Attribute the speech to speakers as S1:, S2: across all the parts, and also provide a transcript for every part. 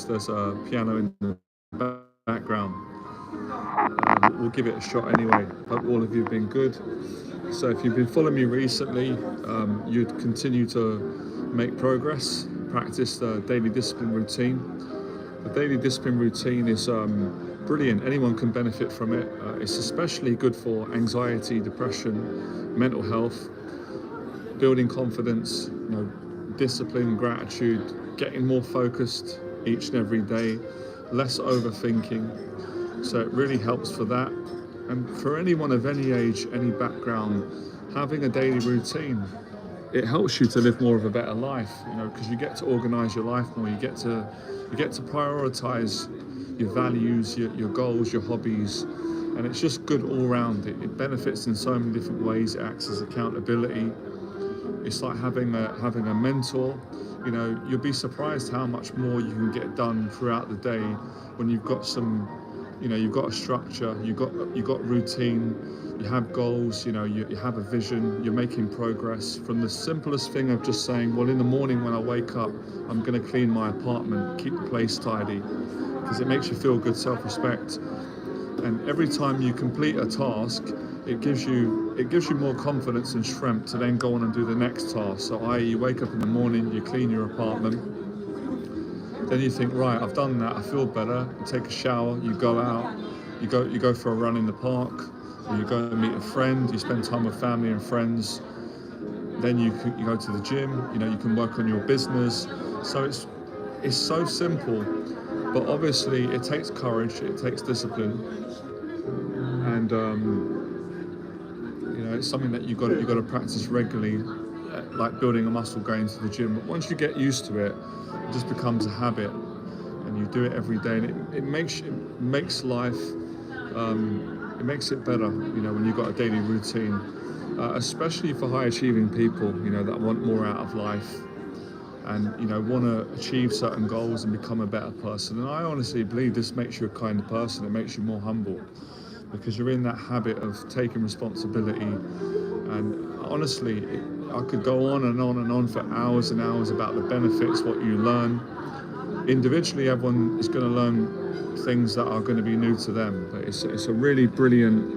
S1: there's a piano in the background. We'll give it a shot anyway. Hope all of you have been good. So if you've been following me recently, you'd continue to make progress, practice the daily discipline routine. The daily discipline routine is brilliant. Anyone can benefit from it. It's especially good for anxiety, depression, mental health, building confidence, discipline, gratitude, getting more focused each and every day, less overthinking. So it really helps for that. And for anyone of any age, any background, having a daily routine, it helps you to live more of a better life, because you get to organize your life more. You get to prioritize your values, your goals, your hobbies, and it's just good all round. It benefits in so many different ways. It acts as accountability. It's like having a mentor. You'll be surprised how much more you can get done throughout the day when you've got you've got a structure, you've got routine, you have goals, you have a vision, you're making progress. From the simplest thing of just saying, well, in the morning when I wake up, I'm going to clean my apartment, keep the place tidy, because it makes you feel good, self-respect. And every time you complete a task, it gives you more confidence and strength to then go on and do the next task. So i.e. you wake up in the morning, you clean your apartment, then you think, right, I've done that, I feel better. You take a shower, you go out, you go for a run in the park, or you go and meet a friend, you spend time with family and friends. Then you go to the gym, you can work on your business. So it's so simple, but obviously it takes courage, it takes discipline, and it's something that you've got to practice regularly, like building a muscle going to the gym. But once you get used to it, it just becomes a habit, and you do it every day, and it makes life, it makes it better, when you've got a daily routine, especially for high achieving people, that want more out of life and, want to achieve certain goals and become a better person. And I honestly believe this makes you a kinder person. It makes you more humble, because you're in that habit of taking responsibility. And honestly, I could go on and on and on for hours and hours about the benefits, what you learn. Individually, everyone is going to learn things that are going to be new to them, but it's a really brilliant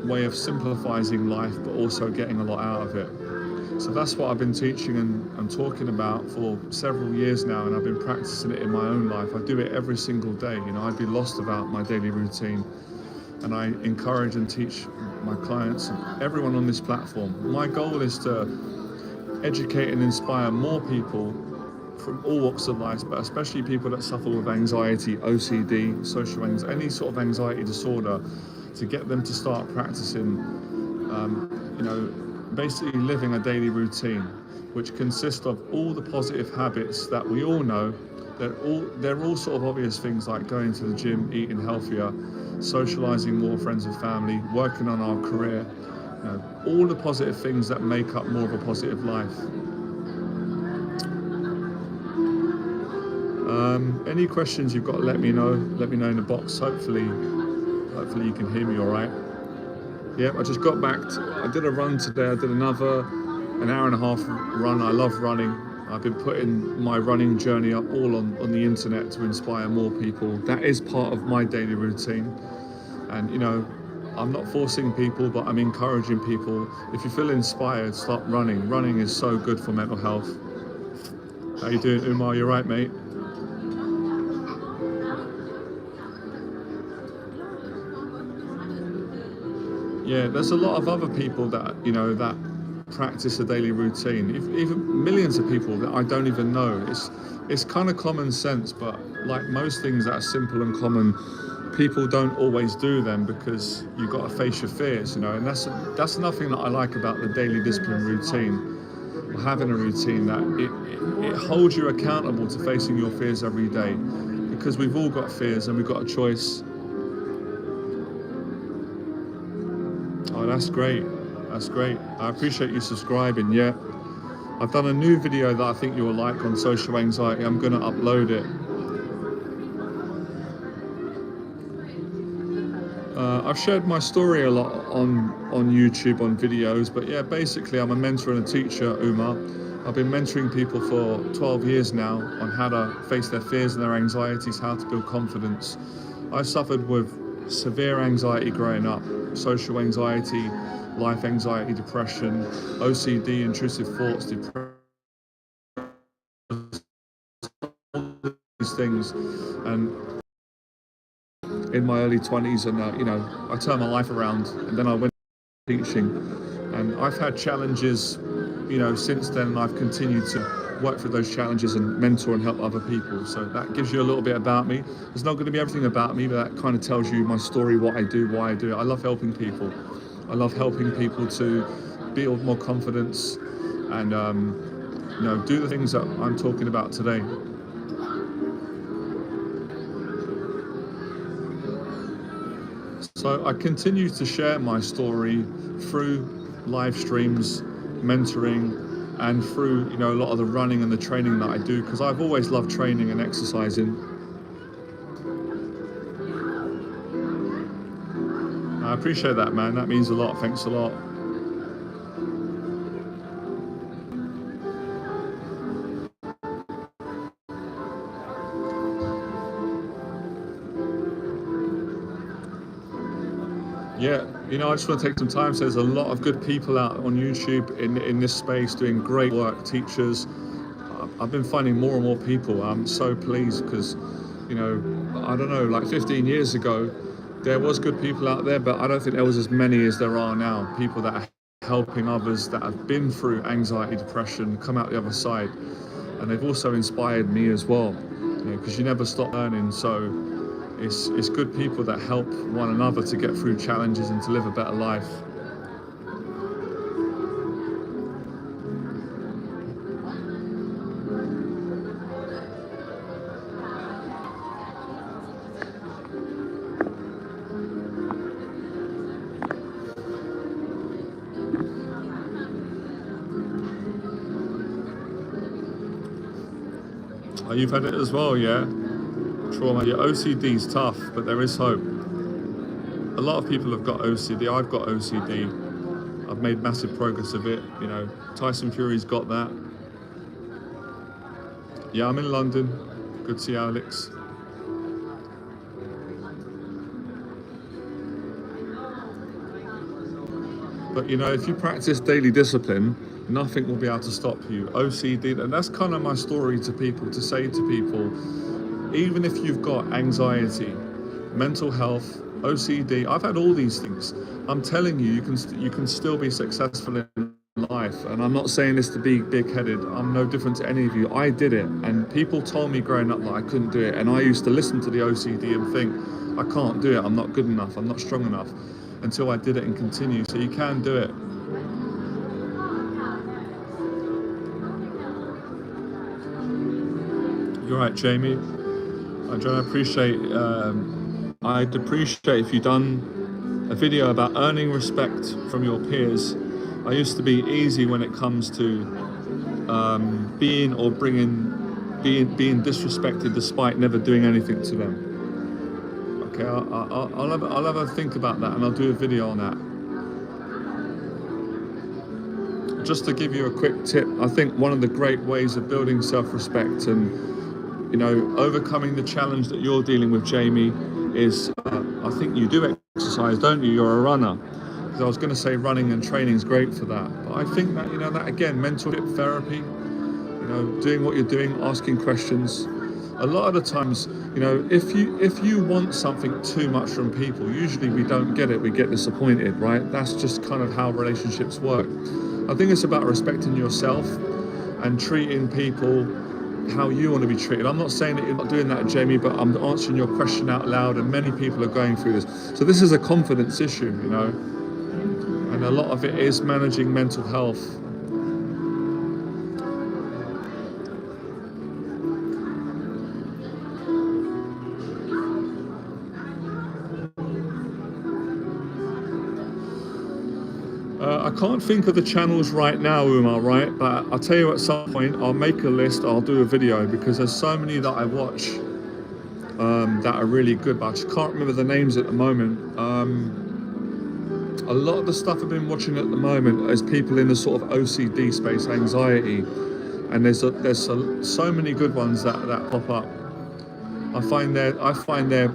S1: way of simplifying life, but also getting a lot out of it. So that's what I've been teaching and talking about for several years now, and I've been practicing it in my own life. I do it every single day. I'd be lost without my daily routine, and I encourage and teach my clients and everyone on this platform. My goal is to educate and inspire more people from all walks of life, but especially people that suffer with anxiety, OCD, social anxiety, any sort of anxiety disorder, to get them to start practicing, basically living a daily routine, which consists of all the positive habits that we all know. They're all sort of obvious things, like going to the gym, eating healthier, socializing more, friends and family, working on our career, all the positive things that make up more of a positive life. Any questions you've got, let me know in the box. Hopefully you can hear me all right. I just got back. I did a run today. I did an hour and a half run. I love running. I've been putting my running journey up all on the internet to inspire more people. That is part of my daily routine. And I'm not forcing people, but I'm encouraging people. If you feel inspired, start running. Running is so good for mental health. How you doing, Umar? You right, mate? Yeah, there's a lot of other people that that practice a daily routine. Even millions of people that I don't even know. It's kind of common sense, but like most things that are simple and common, people don't always do them because you've got to face your fears, and that's nothing that I like about the daily discipline routine, or having a routine, that it holds you accountable to facing your fears every day, because we've all got fears and we've got a choice. Oh, that's great. I appreciate you subscribing. Yeah, I've done a new video that I think you'll like on social anxiety. I'm going to upload it. I've shared my story a lot on YouTube, on videos, but yeah, basically I'm a mentor and a teacher, Umar. I've been mentoring people for 12 years now on how to face their fears and their anxieties, how to build confidence. I suffered with severe anxiety growing up, social anxiety, life anxiety, depression, OCD, intrusive thoughts, depression, these things. And in my early 20s, and I turned my life around, and then I went teaching, and I've had challenges, since then, and I've continued to work through those challenges and mentor and help other people. So that gives you a little bit about me. There's not going to be everything about me, but that kind of tells you my story, what I do, why I do it. I love helping people. I love helping people to build more confidence and do the things that I'm talking about today. So I continue to share my story through live streams, mentoring, and through a lot of the running and the training that I do, because I've always loved training and exercising. I appreciate that, man. That means a lot. Thanks a lot. Yeah, I just want to take some time. So there's a lot of good people out on YouTube in this space doing great work, teachers. I've been finding more and more people. I'm so pleased because, I don't know, like 15 years ago, there was good people out there, but I don't think there was as many as there are now. People that are helping others that have been through anxiety, depression, come out the other side. And they've also inspired me as well, because you never stop learning. So it's good people that help one another to get through challenges and to live a better life. Oh, you've had it as well, yeah? Trauma. Your OCD is tough, but there is hope. A lot of people have got OCD. I've got OCD. I've made massive progress of it. Tyson Fury's got that. Yeah, I'm in London. Good to see you, Alex. But if you practice daily discipline, nothing will be able to stop you. OCD, and that's kind of my story to people, to say to people, even if you've got anxiety, mental health, OCD, I've had all these things. I'm telling you, you can still be successful in life. And I'm not saying this to be big-headed. I'm no different to any of you. I did it, and people told me growing up that I couldn't do it. And I used to listen to the OCD and think, I can't do it. I'm not good enough. I'm not strong enough. Until I did it and continue. So you can do it. You're right, Jamie. I'd appreciate if you'd done a video about earning respect from your peers. I used to be easy when it comes to being being disrespected despite never doing anything to them. Okay, I'll have a think about that, and I'll do a video on that. Just to give you a quick tip, I think one of the great ways of building self-respect and overcoming the challenge that you're dealing with, Jamie, is I think you do exercise, don't you? You're a runner. Because I was going to say running and training is great for that, but I think that that again, mentorship, therapy, doing what you're doing, asking questions. A lot of the times, if you want something too much from people, usually we don't get it. We get disappointed, right? That's just kind of how relationships work. I think it's about respecting yourself and treating people how you want to be treated. I'm not saying that you're not doing that, Jamie, but I'm answering your question out loud, and many people are going through this. So this is a confidence issue, and a lot of it is managing mental health. I can't think of the channels right now, Umar, right? But I'll tell you at some point, I'll make a list, I'll do a video, because there's so many that I watch that are really good, but I just can't remember the names at the moment. A lot of the stuff I've been watching at the moment is people in the sort of OCD space, anxiety. and so many good ones that pop up. I find they're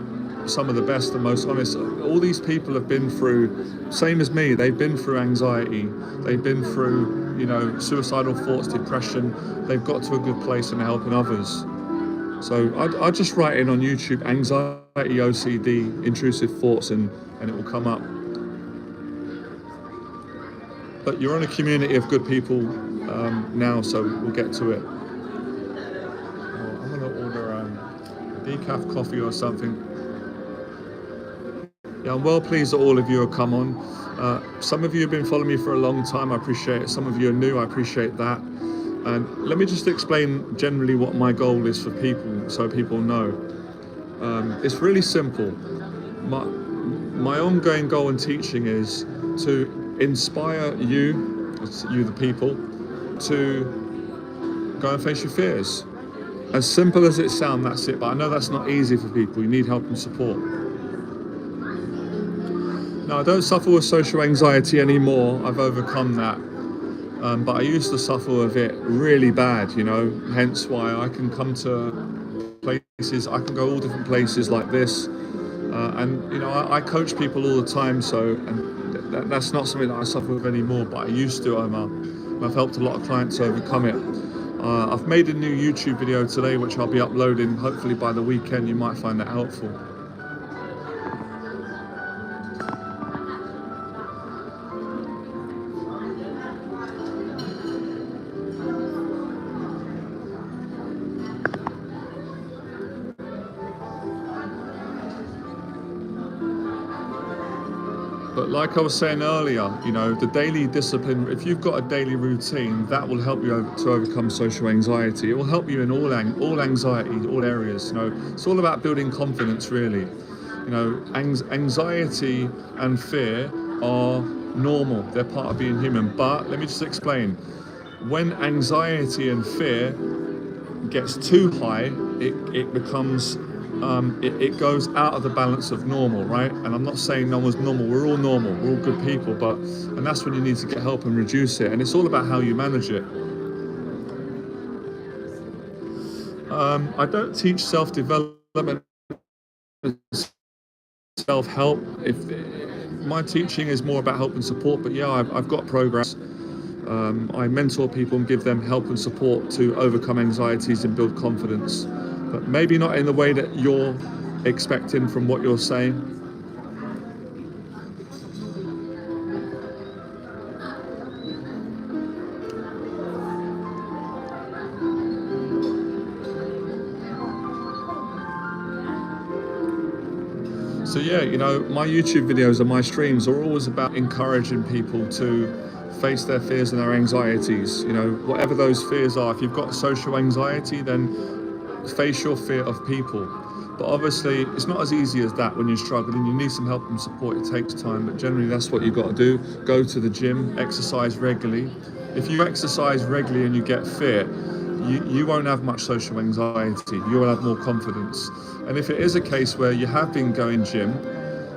S1: some of the best and most honest. All these people have been through, same as me, they've been through anxiety, they've been through, suicidal thoughts, depression. They've got to a good place and they're helping others. So I just write in on YouTube, anxiety, OCD, intrusive thoughts, and it will come up. But you're in a community of good people now, so we'll get to it. I'm going to order decaf coffee or something. Yeah, I'm well pleased that all of you have come on. Some of you have been following me for a long time. I appreciate it. Some of you are new. I appreciate that. And let me just explain generally what my goal is for people, so people know. It's really simple. My ongoing goal in teaching is to inspire you the people, to go and face your fears. As simple as it sounds, that's it. But I know that's not easy for people. You need help and support. Now, I don't suffer with social anxiety anymore. I've overcome that. But I used to suffer with it really bad, hence why I can come to places, I can go all different places like this. I coach people all the time, and that's not something that I suffer with anymore, but I used to, Omar. I've helped a lot of clients overcome it. I've made a new YouTube video today, which I'll be uploading. Hopefully by the weekend, you might find that helpful. But like I was saying earlier, the daily discipline, if you've got a daily routine, that will help you to overcome social anxiety. It will help you in all anxiety, all areas. It's all about building confidence, really. Anxiety and fear are normal. They're part of being human. But let me just explain. When anxiety and fear gets too high, it becomes it goes out of the balance of normal, right? And I'm not saying no one's normal. We're all normal. We're all good people, and that's when you need to get help and reduce it. And it's all about how you manage it. I don't teach self-development, self-help. If my teaching is more about help and support, but yeah, I've got programs. I mentor people and give them help and support to overcome anxieties and build confidence. But maybe not in the way that you're expecting from what you're saying. So yeah, my YouTube videos and my streams are always about encouraging people to face their fears and their anxieties. Whatever those fears are. If you've got social anxiety, then face your fear of people. But obviously it's not as easy as that when you're struggling. You need some help and support. It takes time, but generally that's what you've got to do. Go to the gym, exercise regularly. If you exercise regularly and you get fit, you won't have much social anxiety. You will have more confidence. And if it is a case where you have been going gym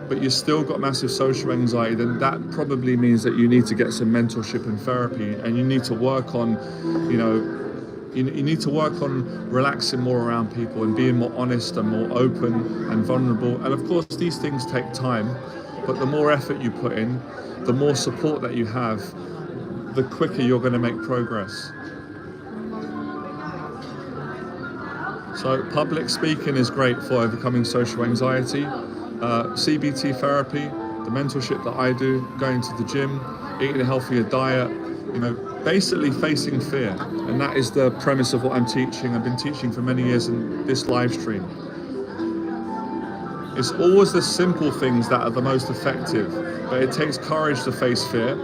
S1: but you've still got massive social anxiety, then that probably means that you need to get some mentorship and therapy, and you need to work on you need to work on relaxing more around people and being more honest and more open and vulnerable. And of course, these things take time, but the more effort you put in, the more support that you have, the quicker you're going to make progress. So public speaking is great for overcoming social anxiety. CBT therapy, the mentorship that I do, going to the gym, eating a healthier diet, basically facing fear. And that is the premise of what I'm teaching. I've been teaching for many years in this live stream. It's always the simple things that are the most effective, but it takes courage to face fear,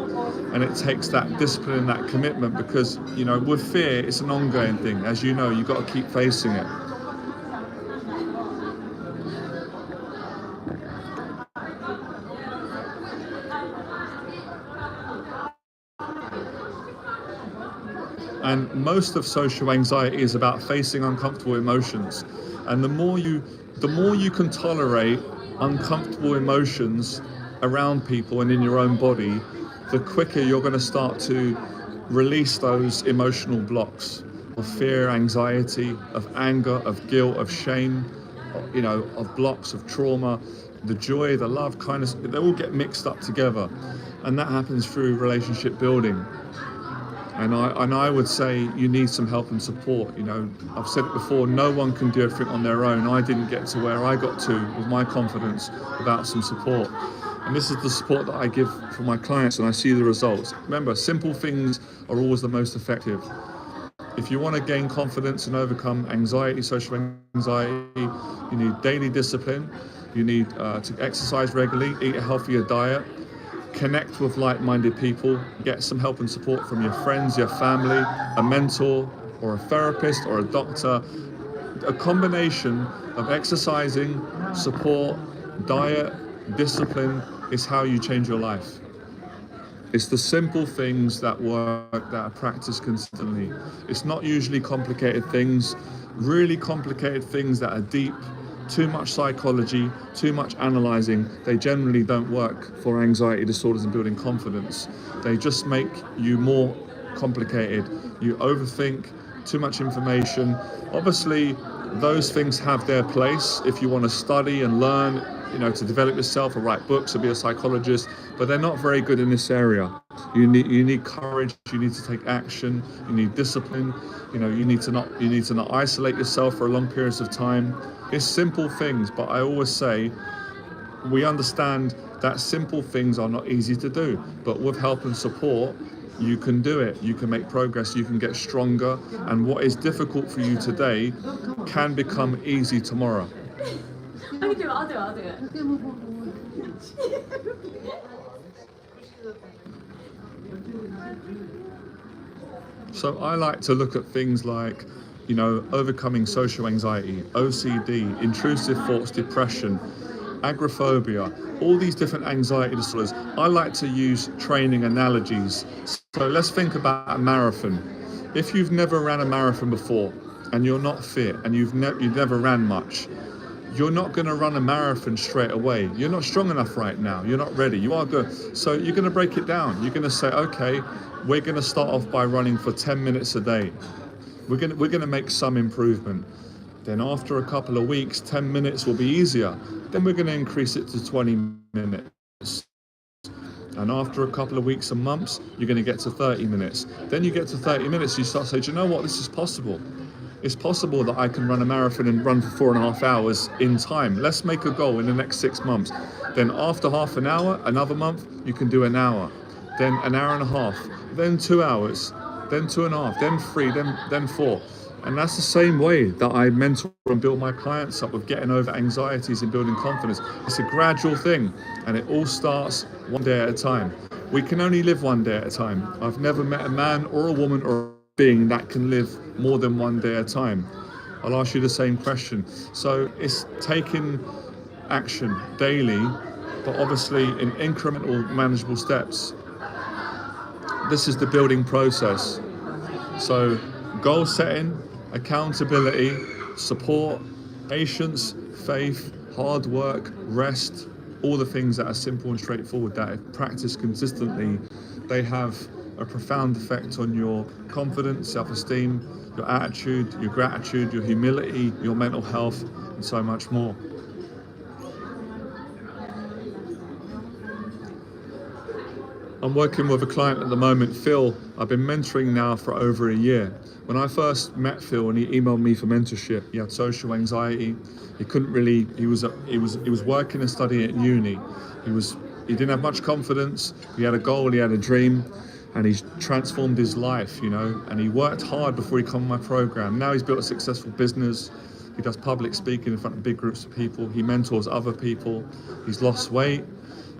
S1: and it takes that discipline, that commitment, because, with fear, it's an ongoing thing. As you know, you've got to keep facing it. And most of social anxiety is about facing uncomfortable emotions. And the more you can tolerate uncomfortable emotions around people and in your own body, the quicker you're going to start to release those emotional blocks. of fear, anxiety, of anger, of guilt, of shame, of blocks, of trauma, the joy, the love, kindness, they all get mixed up together. And that happens through relationship building. And I would say you need some help and support. I've said it before, no one can do everything on their own. I didn't get to where I got to with my confidence without some support. And this is the support that I give for my clients, and I see the results. Remember, simple things are always the most effective. If you want to gain confidence and overcome anxiety, social anxiety, you need daily discipline. You need to exercise regularly, eat a healthier diet, connect with like-minded people, get some help and support from your friends, your family, a mentor or a therapist or a doctor. A combination of exercising, support, diet, discipline is how you change your life. It's the simple things that work, that are practiced consistently. It's not usually complicated things. Really complicated things that are deep, too much psychology, too much analyzing, they generally don't work for anxiety disorders and building confidence. They just make you more complicated. You overthink, too much information. Obviously, those things have their place if you want to study and learn, to develop yourself or write books or be a psychologist, but they're not very good in this area. You need courage, you need to take action, you need discipline, you need to not isolate yourself for long periods of time. It's simple things, but I always say we understand that simple things are not easy to do, but with help and support, you can do it. You can make progress, you can get stronger, and what is difficult for you today can become easy tomorrow. So I like to look at things like, overcoming social anxiety, OCD, intrusive thoughts, depression, agoraphobia, all these different anxiety disorders. I like to use training analogies. So let's think about a marathon. If you've never ran a marathon before and you're not fit and you've never ran much, you're not going to run a marathon straight away. You're not strong enough right now. You're not ready. You are good. So you're going to break it down. You're going to say, okay, we're going to start off by running for 10 minutes a day. We're going to make some improvement. Then after a couple of weeks, 10 minutes will be easier. Then we're going to increase it to 20 minutes. And after a couple of weeks and months, you're going to get to 30 minutes. Then you get to 30 minutes, you start saying, do you know what, this is possible. It's possible that I can run a marathon and run for 4.5 hours in time. Let's make a goal in the next 6 months. Then after half an hour, another month, you can do an hour. Then an hour and a half. Then 2 hours. Then 2.5. Then 3. Then 4. And that's the same way that I mentor and build my clients up with getting over anxieties and building confidence. It's a gradual thing, and it all starts one day at a time. We can only live one day at a time. I've never met a man or a woman or a being that can live more than one day at a time. I'll ask you the same question. So it's taking action daily, but obviously in incremental, manageable steps. This is the building process. So goal setting, accountability, support, patience, faith, hard work, rest, all the things that are simple and straightforward that if practiced consistently, they have a profound effect on your confidence, self-esteem, your attitude, your gratitude, your humility, your mental health, and so much more. I'm working with a client at the moment, Phil. I've been mentoring now for over a year. When I first met Phil and he emailed me for mentorship, he had social anxiety. He couldn't really, he was working and studying at uni. He didn't have much confidence. He had a goal, he had a dream, and he's transformed his life, and he worked hard before he came on my program. Now he's built a successful business. He does public speaking in front of big groups of people. He mentors other people. He's lost weight.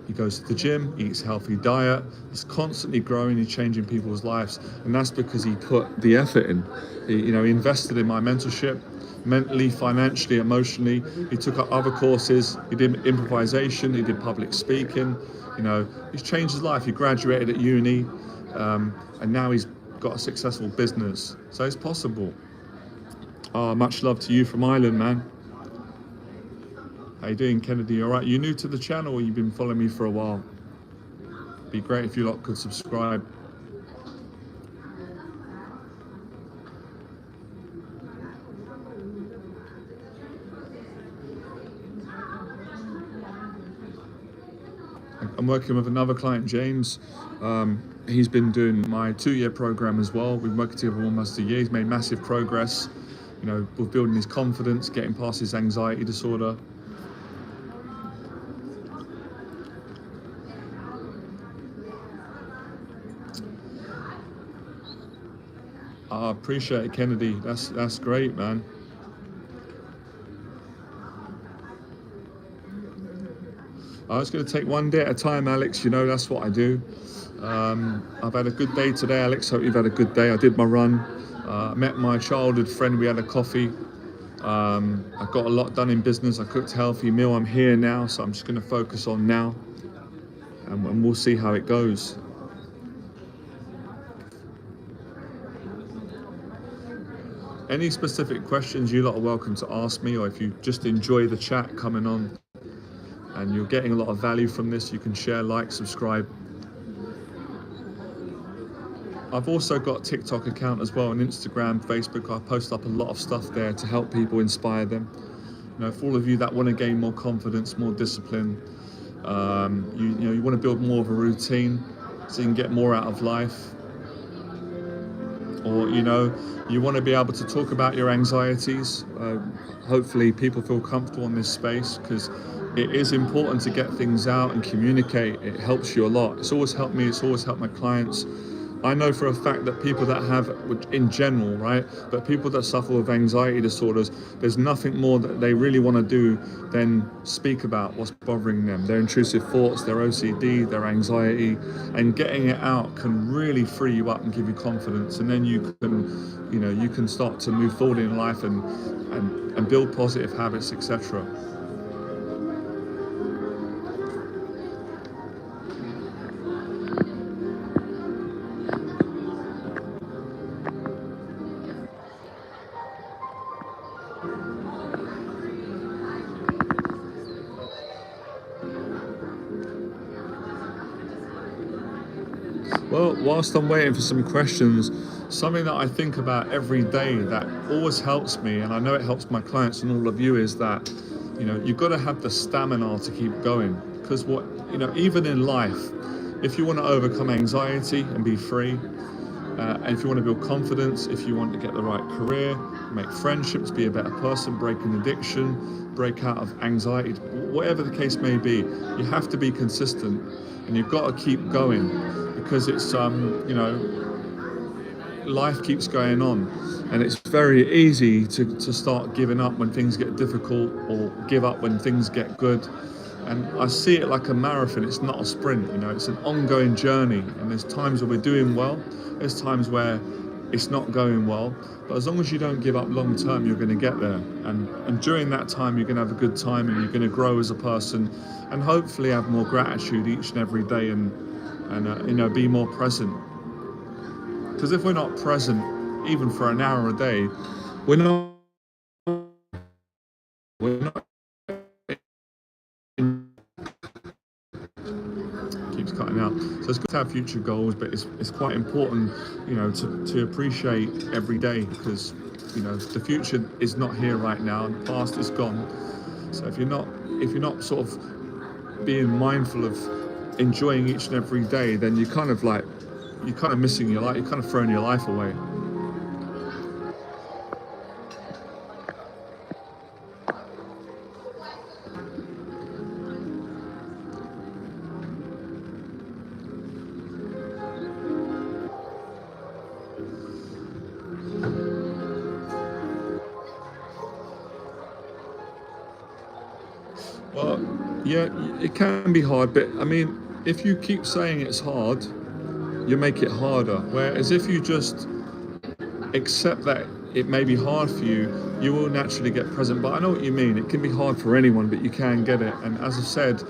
S1: He goes to the gym, he eats a healthy diet, he's constantly growing and changing people's lives. And that's because he put the effort in. He invested in my mentorship, mentally, financially, emotionally. He took up other courses, he did improvisation, he did public speaking. He's changed his life. He graduated at uni, and now he's got a successful business. So it's possible. Much love to you from Ireland, man. How you doing, Kennedy? All right, you new to the channel or you've been following me for a while? Be great if you lot could subscribe. I'm working with another client, James. He's been doing my 2-year program as well. We've been working together almost a year. He's made massive progress, with building his confidence, getting past his anxiety disorder. I appreciate it, Kennedy. That's great, man. I was going to take one day at a time, Alex. That's what I do. I've had a good day today, Alex. Hope you've had a good day. I did my run. Met my childhood friend. We had a coffee. I got a lot done in business. I cooked a healthy meal. I'm here now, so I'm just going to focus on now, and we'll see how it goes. Any specific questions, you lot are welcome to ask me, or if you just enjoy the chat coming on and you're getting a lot of value from this, you can share, like, subscribe. I've also got a TikTok account as well, and Instagram, Facebook. I post up a lot of stuff there to help people, inspire them. For all of you that want to gain more confidence, more discipline, you want to build more of a routine so you can get more out of life, or you want to be able to talk about your anxieties. Hopefully people feel comfortable in this space, because it is important to get things out and communicate. It helps you a lot. It's always helped me. It's always helped my clients. I know for a fact that people that have, in general, right, but people that suffer with anxiety disorders, there's nothing more that they really want to do than speak about what's bothering them, their intrusive thoughts, their OCD, their anxiety, and getting it out can really free you up and give you confidence. And then you can start to move forward in life and build positive habits, etc. Well, whilst I'm waiting for some questions, something that I think about every day that always helps me, and I know it helps my clients and all of you, is that, you've got to have the stamina to keep going. Because even in life, if you want to overcome anxiety and be free, and if you want to build confidence, if you want to get the right career, make friendships, be a better person, break an addiction, break out of anxiety, whatever the case may be, you have to be consistent, and you've got to keep going, because it's life keeps going on, and it's very easy to start giving up when things get difficult, or give up when things get good. And I see it like a marathon. It's not a sprint. It's an ongoing journey, and there's times where we're doing well, there's times where it's not going well, but as long as you don't give up long term, you're going to get there, and during that time you're going to have a good time, and you're going to grow as a person, and hopefully have more gratitude each and every day, and be more present. Because if we're not present even for an hour a day, we're not keeps cutting out. So it's good to have future goals, but it's quite important, to appreciate every day, because the future is not here right now, and the past is gone. So if you're not sort of being mindful of enjoying each and every day, then you're kind of missing your life. You're kind of throwing your life away. Well, yeah, it can be hard, but I mean, if you keep saying it's hard, you make it harder. Whereas if you just accept that it may be hard for you, you will naturally get present. But I know what you mean. It can be hard for anyone, but you can get it. And as I said,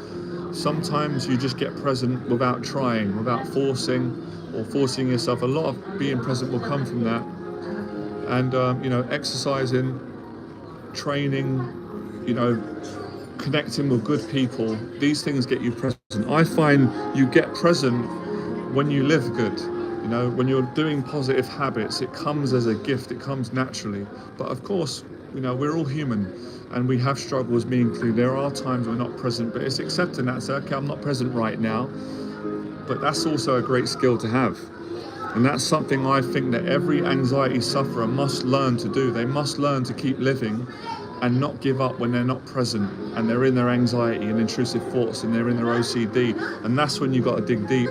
S1: sometimes you just get present without trying, without forcing yourself. A lot of being present will come from that. And, exercising, training, connecting with good people, these things get you present. I find you get present when you live good. When you're doing positive habits, it comes as a gift, it comes naturally. But of course, we're all human. and we have struggles, me included. There are times we're not present, but it's accepting that. Say, okay, I'm not present right now, but that's also a great skill to have. And that's something I think that every anxiety sufferer must learn to do. They must learn to keep living and not give up when they're not present and they're in their anxiety and intrusive thoughts and they're in their OCD. And that's when you've got to dig deep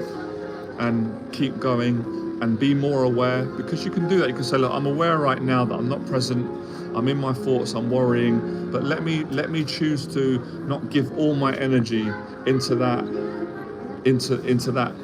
S1: and keep going and be more aware, because you can do that. You can say, look, I'm aware right now that I'm not present. I'm in my thoughts, I'm worrying, but let me choose to not give all my energy into that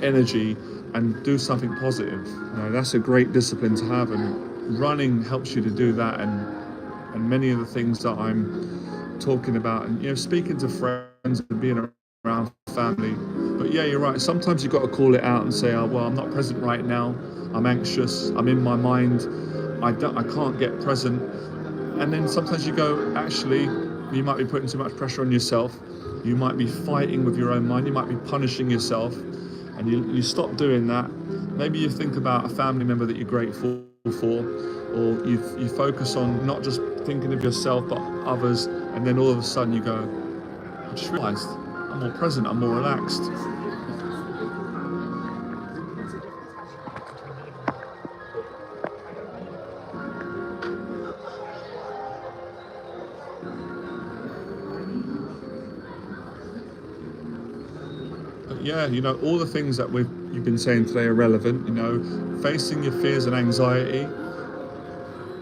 S1: energy and do something positive. That's a great discipline to have, and running helps you to do that, and many of the things that I'm talking about, and speaking to friends and being around family. But yeah, you're right, sometimes you've got to call it out and say, oh, well, I'm not present right now, I'm anxious, I'm in my mind, I can't get present. And then sometimes you go, actually, you might be putting too much pressure on yourself. You might be fighting with your own mind. You might be punishing yourself. And you stop doing that. Maybe you think about a family member that you're grateful for, or you focus on not just thinking of yourself, but others. And then all of a sudden you go, I just realized I'm more present, I'm more relaxed. Yeah, all the things that you've been saying today are relevant. Facing your fears and anxiety,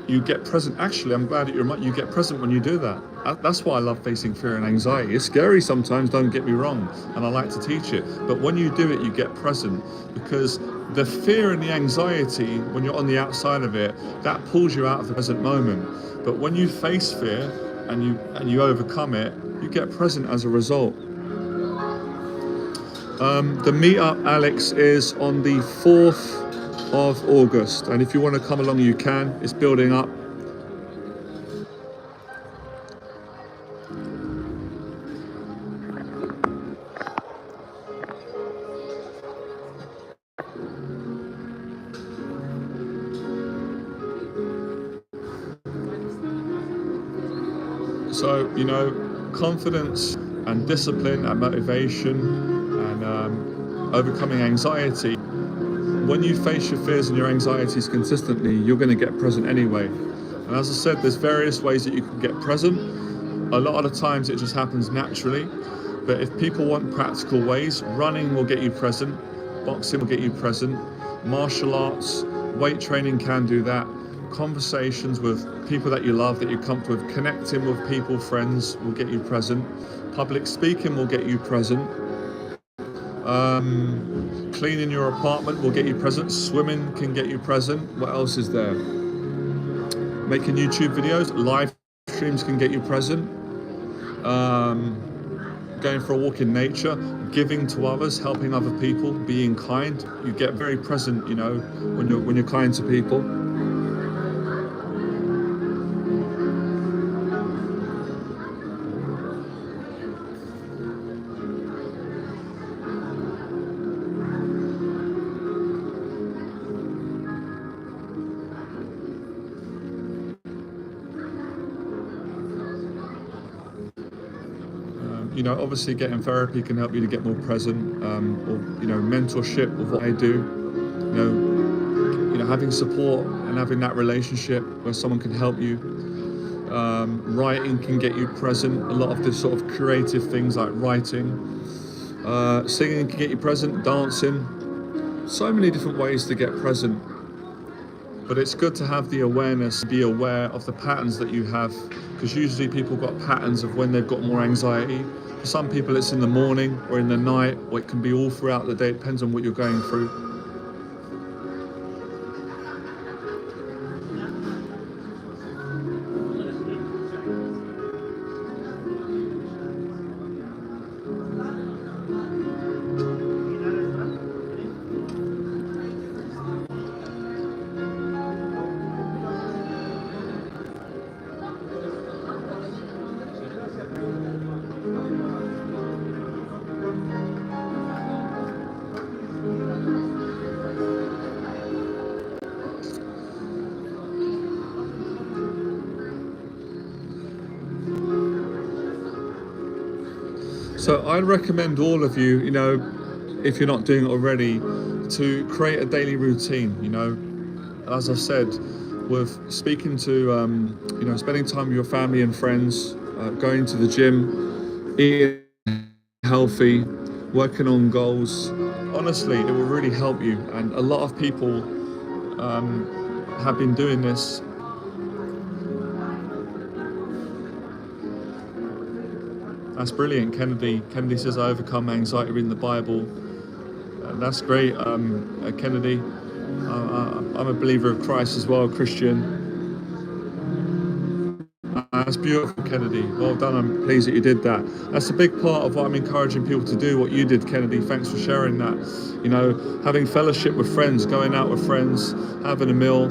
S1: you get present. Actually, I'm glad that you get present when you do that. That's why I love facing fear and anxiety. It's scary sometimes, don't get me wrong, and I like to teach it. But when you do it, you get present, because the fear and the anxiety, when you're on the outside of it, that pulls you out of the present moment. But when you face fear and you overcome it, you get present as a result. The meetup, Alex, is on the 4th of August, and if you want to come along, you can. It's building up. So, confidence and discipline and motivation and overcoming anxiety. When you face your fears and your anxieties consistently, you're going to get present anyway. And as I said, there's various ways that you can get present. A lot of the times it just happens naturally. But if people want practical ways, running will get you present, boxing will get you present, martial arts, weight training can do that. Conversations with people that you love, that you're comfortable with, connecting with people, friends, will get you present. Public speaking will get you present. Cleaning your apartment will get you present. Swimming can get you present. What else is there? Making YouTube videos, live streams can get you present. Going for a walk in nature, giving to others, helping other people, being kind. You get very present, when you're kind to people. Obviously getting therapy can help you to get more present, or mentorship of what I do, having support and having that relationship where someone can help you. Writing can get you present. A lot of the sort of creative things like writing, singing can get you present, dancing. So many different ways to get present. But it's good to have the awareness, be aware of the patterns that you have, because usually people got patterns of when they've got more anxiety. For some people it's in the morning or in the night, or it can be all throughout the day. It depends on what you're going through. So I'd recommend all of you, if you're not doing it already, to create a daily routine. As I said, with speaking to, spending time with your family and friends, going to the gym, eating healthy, working on goals. Honestly, it will really help you. And a lot of people have been doing this. That's brilliant, Kennedy. Kennedy says, I overcome anxiety reading the Bible. That's great, Kennedy. I'm a believer of Christ as well, Christian. That's beautiful, Kennedy. Well done. I'm pleased that you did that. That's a big part of what I'm encouraging people to do, what you did, Kennedy. Thanks for sharing that. Having fellowship with friends, going out with friends, having a meal.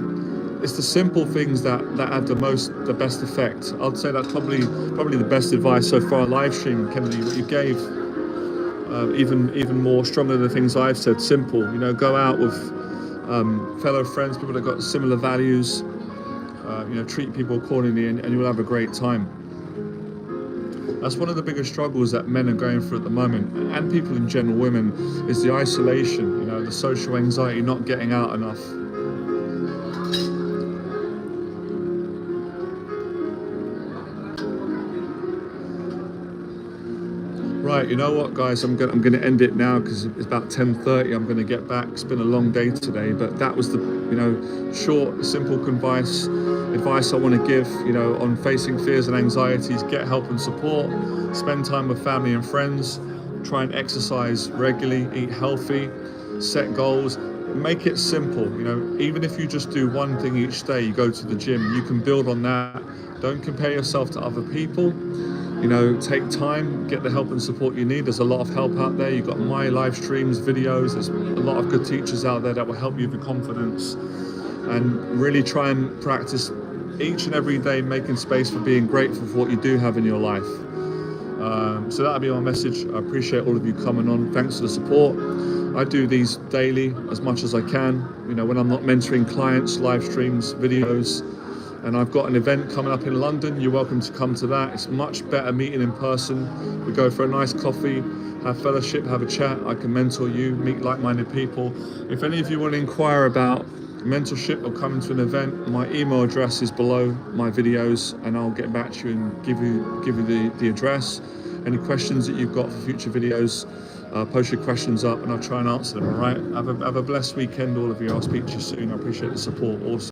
S1: It's the simple things that have the best effect. I'd say that's probably the best advice so far. Live stream, Kennedy, what you gave, even more stronger than the things I've said. Simple. Go out with fellow friends, people that got similar values. Treat people accordingly, and you'll have a great time. That's one of the biggest struggles that men are going through at the moment, and people in general, women, is the isolation, the social anxiety, not getting out enough. Right, you know what, guys, I'm going to end it now because it's about 10:30. I'm going to get back. It's been a long day today, but that was the short, simple advice I want to give, on facing fears and anxieties. Get help and support. Spend time with family and friends. Try and exercise regularly. Eat healthy. Set goals. Make it simple. Even if you just do one thing each day, you go to the gym, you can build on that. Don't compare yourself to other people. Take time, get the help and support you need. There's a lot of help out there. You've got my live streams, videos. There's a lot of good teachers out there that will help you with confidence. And really try and practice each and every day, making space for being grateful for what you do have in your life. So that'll be my message. I appreciate all of you coming on. Thanks for the support. I do these daily as much as I can. When I'm not mentoring clients, live streams, videos. And I've got an event coming up in London. You're welcome to come to that. It's much better meeting in person. We go for a nice coffee, have fellowship, have a chat. I can mentor you, meet like-minded people. If any of you want to inquire about mentorship or coming to an event, my email address is below my videos, and I'll get back to you and give you the address. Any questions that you've got for future videos, post your questions up and I'll try and answer them. All right. Have a blessed weekend, all of you. I'll speak to you soon. I appreciate the support. Awesome.